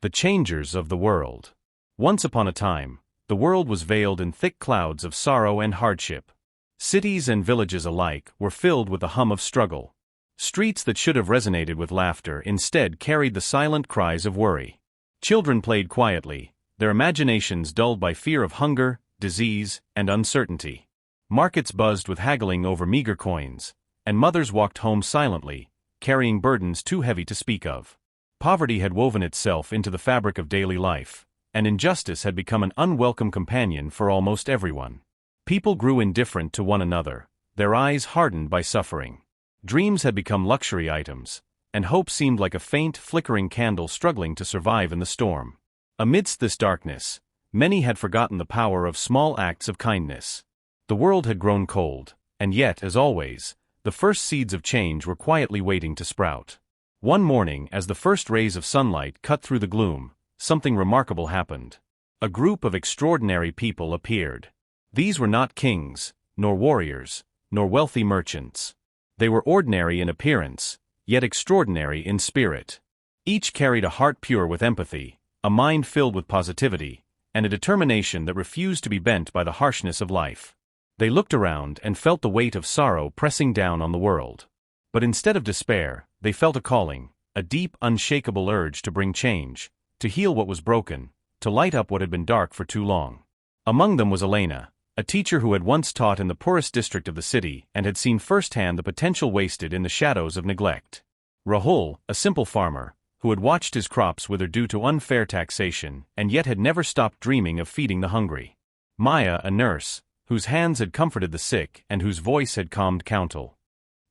The changers of the world. Once upon a time, the world was veiled in thick clouds of sorrow and hardship. Cities and villages alike were filled with the hum of struggle. Streets that should have resonated with laughter instead carried the silent cries of worry. Children played quietly, their imaginations dulled by fear of hunger, disease, and uncertainty. Markets buzzed with haggling over meager coins, and mothers walked home silently, carrying burdens too heavy to speak of. Poverty had woven itself into the fabric of daily life, and injustice had become an unwelcome companion for almost everyone. People grew indifferent to one another, their eyes hardened by suffering. Dreams had become luxury items, and hope seemed like a faint, flickering candle struggling to survive in the storm. Amidst this darkness, many had forgotten the power of small acts of kindness. The world had grown cold, and yet, as always, the first seeds of change were quietly waiting to sprout. One morning, as the first rays of sunlight cut through the gloom, something remarkable happened. A group of extraordinary people appeared. These were not kings, nor warriors, nor wealthy merchants. They were ordinary in appearance, yet extraordinary in spirit. Each carried a heart pure with empathy, a mind filled with positivity, and a determination that refused to be bent by the harshness of life. They looked around and felt the weight of sorrow pressing down on the world. But instead of despair, they felt a calling, a deep, unshakable urge to bring change, to heal what was broken, to light up what had been dark for too long. Among them was Elena, a teacher who had once taught in the poorest district of the city and had seen firsthand the potential wasted in the shadows of neglect. Rahul, a simple farmer, who had watched his crops wither due to unfair taxation and yet had never stopped dreaming of feeding the hungry. Maya, a nurse, whose hands had comforted the sick and whose voice had calmed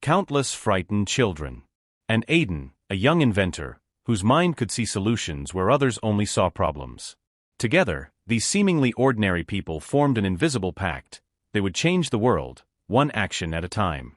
countless frightened children. And Aiden, a young inventor, whose mind could see solutions where others only saw problems. Together, these seemingly ordinary people formed an invisible pact. They would change the world, one action at a time.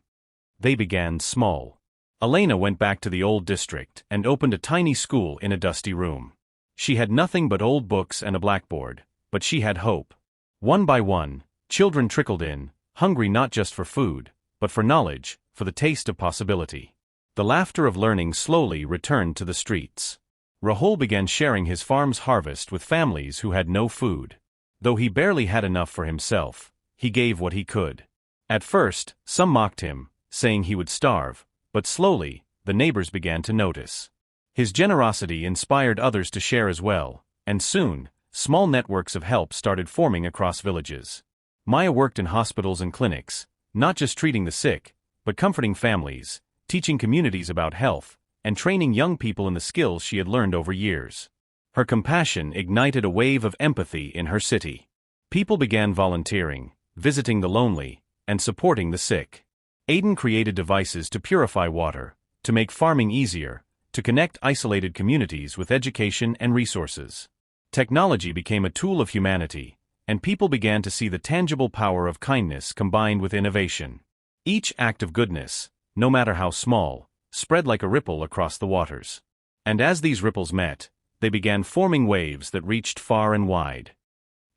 They began small. Elena went back to the old district and opened a tiny school in a dusty room. She had nothing but old books and a blackboard, but she had hope. One by one, children trickled in, hungry not just for food, but for knowledge, for the taste of possibility. The laughter of learning slowly returned to the streets. Rahul began sharing his farm's harvest with families who had no food. Though he barely had enough for himself, he gave what he could. At first, some mocked him, saying he would starve, but slowly, the neighbors began to notice. His generosity inspired others to share as well, and soon, small networks of help started forming across villages. Maya worked in hospitals and clinics, not just treating the sick, but comforting families, teaching communities about health, and training young people in the skills she had learned over years. Her compassion ignited a wave of empathy in her city. People began volunteering, visiting the lonely, and supporting the sick. Aiden created devices to purify water, to make farming easier, to connect isolated communities with education and resources. Technology became a tool of humanity, and people began to see the tangible power of kindness combined with innovation. Each act of goodness, no matter how small, spread like a ripple across the waters. And as these ripples met, they began forming waves that reached far and wide.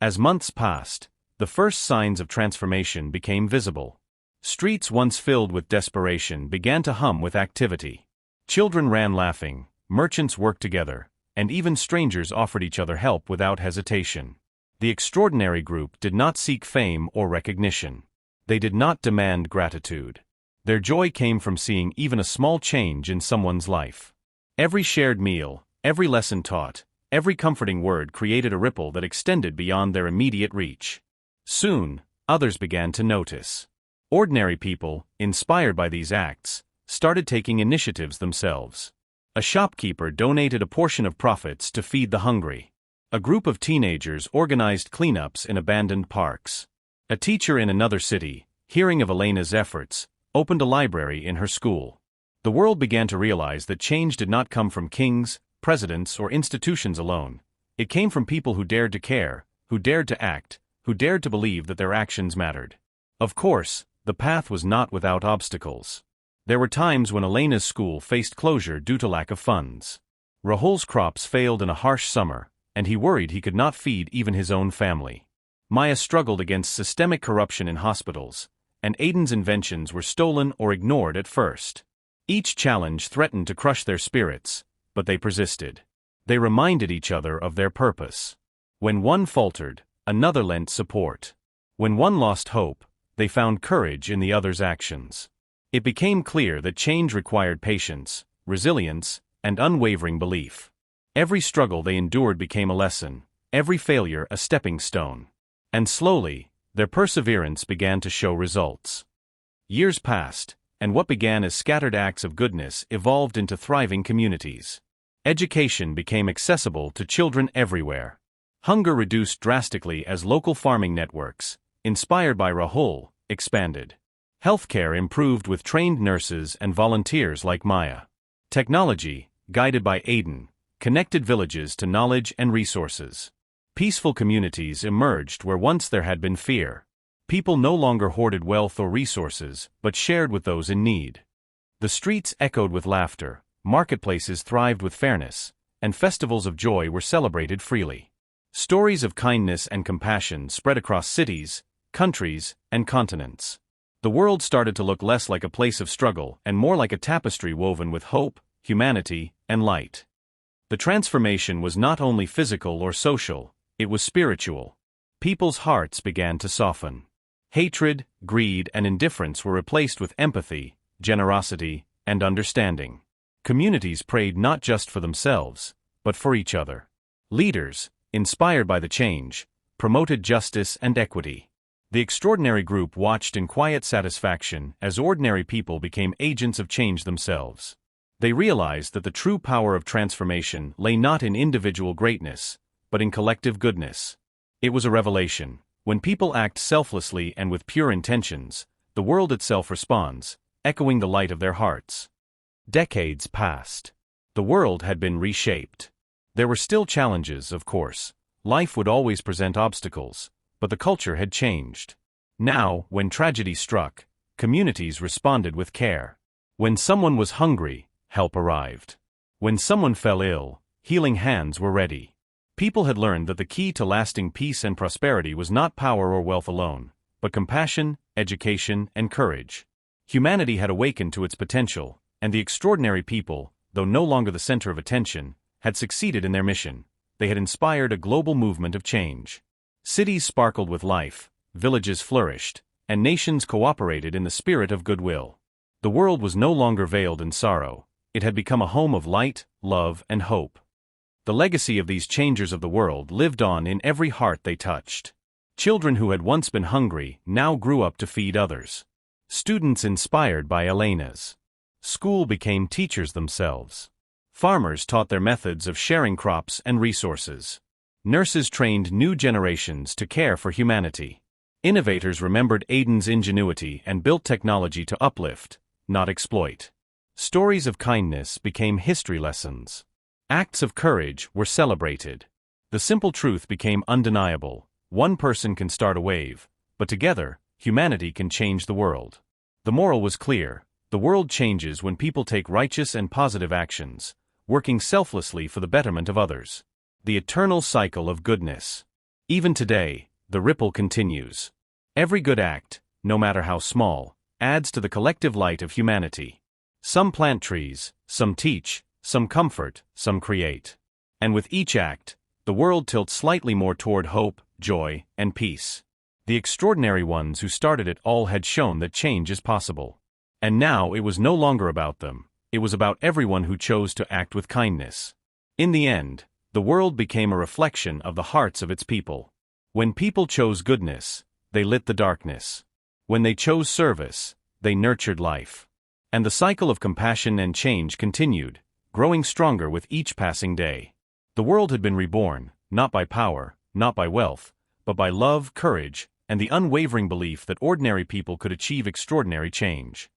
As months passed, the first signs of transformation became visible. Streets once filled with desperation began to hum with activity. Children ran laughing, merchants worked together, and even strangers offered each other help without hesitation. The extraordinary group did not seek fame or recognition. They did not demand gratitude. Their joy came from seeing even a small change in someone's life. Every shared meal, every lesson taught, every comforting word created a ripple that extended beyond their immediate reach. Soon, others began to notice. Ordinary people, inspired by these acts, started taking initiatives themselves. A shopkeeper donated a portion of profits to feed the hungry. A group of teenagers organized cleanups in abandoned parks. A teacher in another city, hearing of Elena's efforts, opened a library in her school. The world began to realize that change did not come from kings, presidents, or institutions alone. It came from people who dared to care, who dared to act, who dared to believe that their actions mattered. Of course, the path was not without obstacles. There were times when Elena's school faced closure due to lack of funds. Rahul's crops failed in a harsh summer, and he worried he could not feed even his own family. Maya struggled against systemic corruption in hospitals, and Aiden's inventions were stolen or ignored at first. Each challenge threatened to crush their spirits, but they persisted. They reminded each other of their purpose. When one faltered, another lent support. When one lost hope, they found courage in the other's actions. It became clear that change required patience, resilience, and unwavering belief. Every struggle they endured became a lesson, every failure a stepping stone. And slowly, their perseverance began to show results. Years passed, and what began as scattered acts of goodness evolved into thriving communities. Education became accessible to children everywhere. Hunger reduced drastically as local farming networks, inspired by Rahul, expanded. Healthcare improved with trained nurses and volunteers like Maya. Technology, guided by Aiden, connected villages to knowledge and resources. Peaceful communities emerged where once there had been fear. People no longer hoarded wealth or resources, but shared with those in need. The streets echoed with laughter, marketplaces thrived with fairness, and festivals of joy were celebrated freely. Stories of kindness and compassion spread across cities, countries, and continents. The world started to look less like a place of struggle and more like a tapestry woven with hope, humanity, and light. The transformation was not only physical or social, it was spiritual. People's hearts began to soften. Hatred, greed, and indifference were replaced with empathy, generosity, and understanding. Communities prayed not just for themselves, but for each other. Leaders, inspired by the change, promoted justice and equity. The extraordinary group watched in quiet satisfaction as ordinary people became agents of change themselves. They realized that the true power of transformation lay not in individual greatness, but in collective goodness. It was a revelation. When people act selflessly and with pure intentions, the world itself responds, echoing the light of their hearts. Decades passed. The world had been reshaped. There were still challenges, of course. Life would always present obstacles, but the culture had changed. Now, when tragedy struck, communities responded with care. When someone was hungry, help arrived. When someone fell ill, healing hands were ready. People had learned that the key to lasting peace and prosperity was not power or wealth alone, but compassion, education, and courage. Humanity had awakened to its potential, and the extraordinary people, though no longer the center of attention, had succeeded in their mission. They had inspired a global movement of change. Cities sparkled with life, villages flourished, and nations cooperated in the spirit of goodwill. The world was no longer veiled in sorrow. It had become a home of light, love, and hope. The legacy of these changers of the world lived on in every heart they touched. Children who had once been hungry now grew up to feed others. Students inspired by Elena's school became teachers themselves. Farmers taught their methods of sharing crops and resources. Nurses trained new generations to care for humanity. Innovators remembered Aiden's ingenuity and built technology to uplift, not exploit. Stories of kindness became history lessons. Acts of courage were celebrated. The simple truth became undeniable. One person can start a wave, but together, humanity can change the world. The moral was clear. The world changes when people take righteous and positive actions, working selflessly for the betterment of others. The eternal cycle of goodness. Even today, the ripple continues. Every good act, no matter how small, adds to the collective light of humanity. Some plant trees, some teach, some comfort, some create. And with each act, the world tilts slightly more toward hope, joy, and peace. The extraordinary ones who started it all had shown that change is possible. And now it was no longer about them, it was about everyone who chose to act with kindness. In the end, the world became a reflection of the hearts of its people. When people chose goodness, they lit the darkness. When they chose service, they nurtured life. And the cycle of compassion and change continued, growing stronger with each passing day. The world had been reborn, not by power, not by wealth, but by love, courage, and the unwavering belief that ordinary people could achieve extraordinary change.